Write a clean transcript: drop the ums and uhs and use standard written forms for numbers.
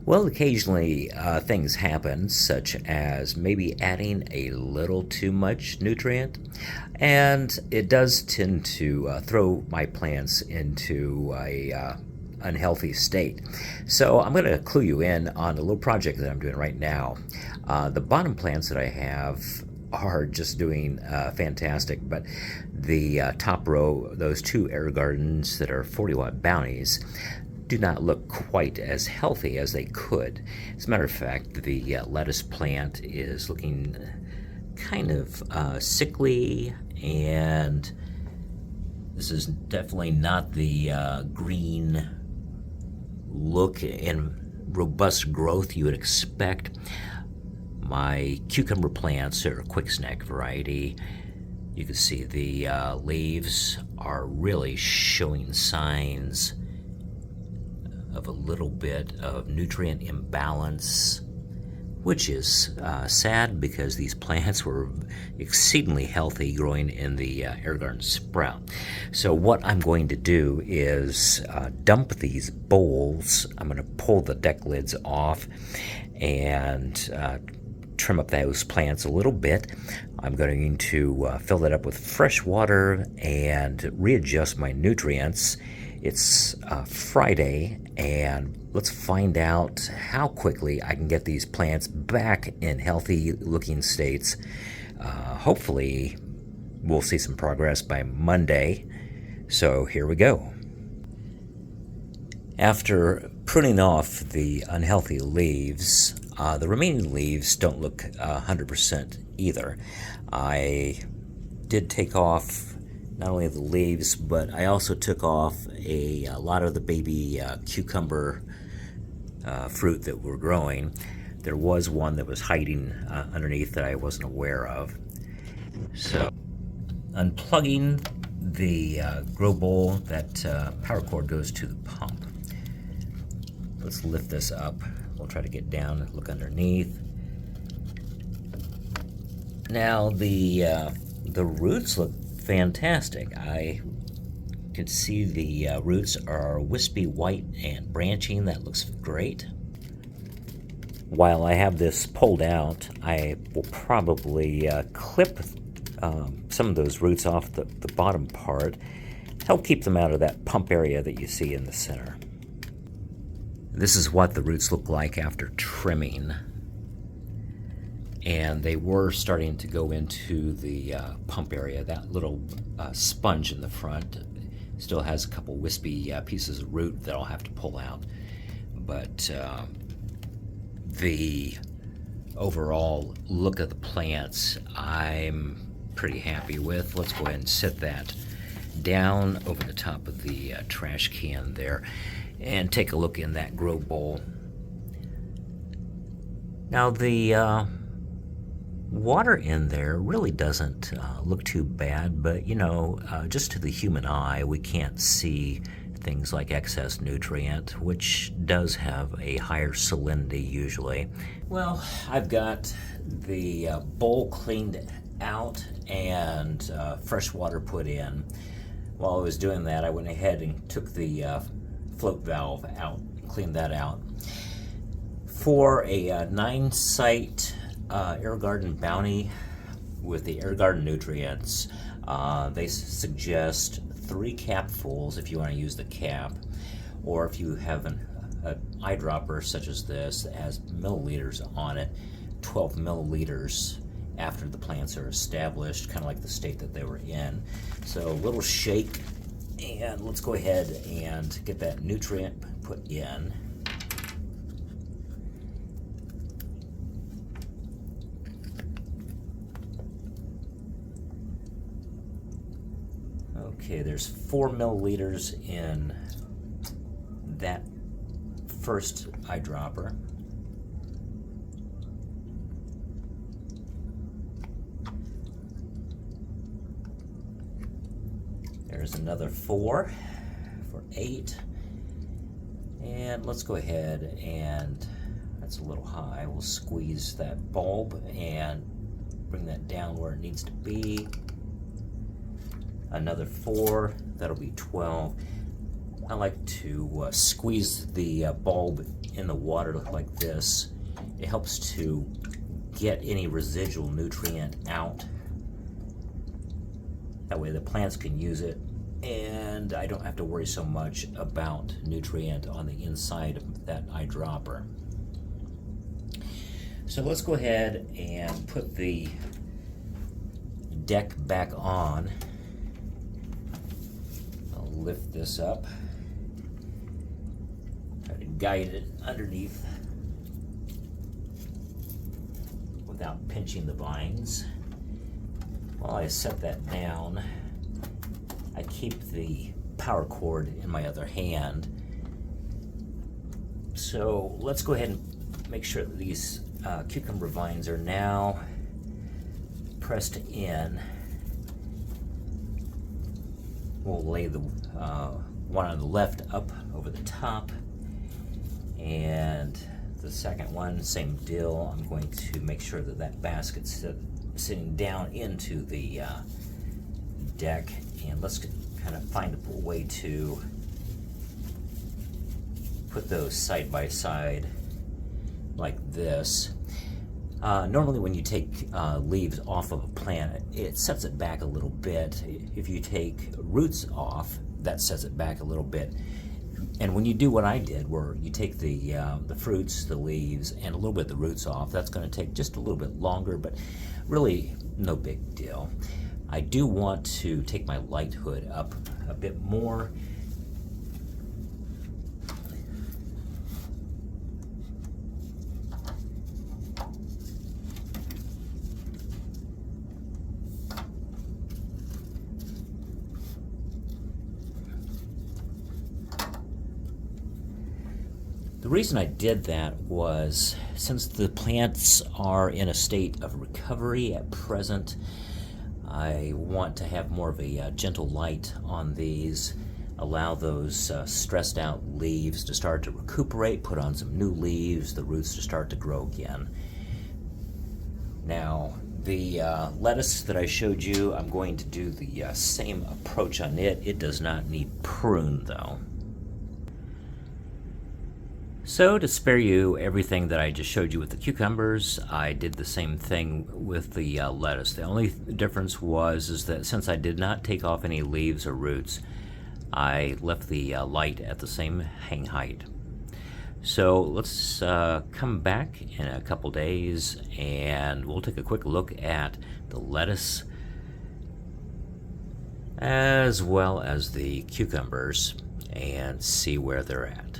Well, occasionally things happen, such as maybe adding a little too much nutrient, and it does tend to throw my plants into a unhealthy state. So I'm going to clue you in on a little project that I'm doing right now. The bottom plants that I have are just doing fantastic, but the top row, those two AeroGardens that are 40-watt bounties, do not look quite as healthy as they could. As a matter of fact, the lettuce plant is looking kind of sickly, and this is definitely not the green look and robust growth you would expect. My cucumber plants are a quick snack variety. You can see the leaves are really showing signs of a little bit of nutrient imbalance, which is sad because these plants were exceedingly healthy growing in the AeroGarden Sprout. So what I'm going to do is dump these bowls. I'm going to pull the deck lids off and trim up those plants a little bit. I'm going to fill that up with fresh water and readjust my nutrients. It's Friday, and let's find out how quickly I can get these plants back in healthy looking states. Hopefully we'll see some progress by Monday. So here we go. After pruning off the unhealthy leaves, the remaining leaves don't look 100% either. I did take off not only the leaves, but I also took off a lot of the baby cucumber fruit that were growing. There was one that was hiding underneath that I wasn't aware of. So, unplugging the grow bowl, that power cord goes to the pump. Let's lift this up. We'll try to get down and look underneath. Now the roots look fantastic. I can see the roots are wispy white and branching. That looks great. While I have this pulled out, I will probably clip some of those roots off the bottom part, help keep them out of that pump area that you see in the center. This is what the roots look like after trimming. And they were starting to go into the pump area. That little sponge in the front still has a couple wispy pieces of root that I'll have to pull out. But the overall look of the plants, I'm pretty happy with. Let's go ahead and set that down over the top of the trash can there and take a look in that grow bowl. Now the water in there really doesn't look too bad, but just to the human eye, we can't see things like excess nutrient, which does have a higher salinity usually. Well, I've got the bowl cleaned out and fresh water put in. While I was doing that, I went ahead and took the float valve out, cleaned that out. For a 9-site AeroGarden Bounty with the AeroGarden nutrients, they suggest 3 capfuls if you want to use the cap, or if you have an eyedropper such as this that has milliliters on it, 12 milliliters after the plants are established, kind of like the state that they were in. So a little shake, and let's go ahead and get that nutrient put in. Okay, there's 4 milliliters in that first eyedropper. There's another 4 for 8. And let's go ahead and, that's a little high, we'll squeeze that bulb and bring that down where it needs to be. Another 4, that'll be 12. I like to squeeze the bulb in the water like this. It helps to get any residual nutrient out. That way the plants can use it, and I don't have to worry so much about nutrient on the inside of that eyedropper. So let's go ahead and put the deck back on. I'll lift this up, try to guide it underneath without pinching the vines. While I set that down, I keep the power cord in my other hand. So let's go ahead and make sure that these cucumber vines are now pressed in. We'll lay the one on the left up over the top, and the second one, same deal. I'm going to make sure that that basket's sitting down into the deck, and let's kind of find a way to put those side by side like this. Normally when you take leaves off of a plant, it sets it back a little bit. If you take roots off, that sets it back a little bit. And when you do what I did, where you take the fruits, the leaves, and a little bit of the roots off, that's going to take just a little bit longer, but really no big deal. I do want to take my light hood up a bit more. The reason I did that was, since the plants are in a state of recovery at present, I want to have more of a gentle light on these, allow those stressed out leaves to start to recuperate, put on some new leaves, the roots to start to grow again. Now, the lettuce that I showed you, I'm going to do the same approach on it. It does not need prune though. So to spare you everything that I just showed you with the cucumbers, I did the same thing with the lettuce. The only difference was that since I did not take off any leaves or roots, I left the light at the same hang height. So let's come back in a couple days and we'll take a quick look at the lettuce as well as the cucumbers and see where they're at.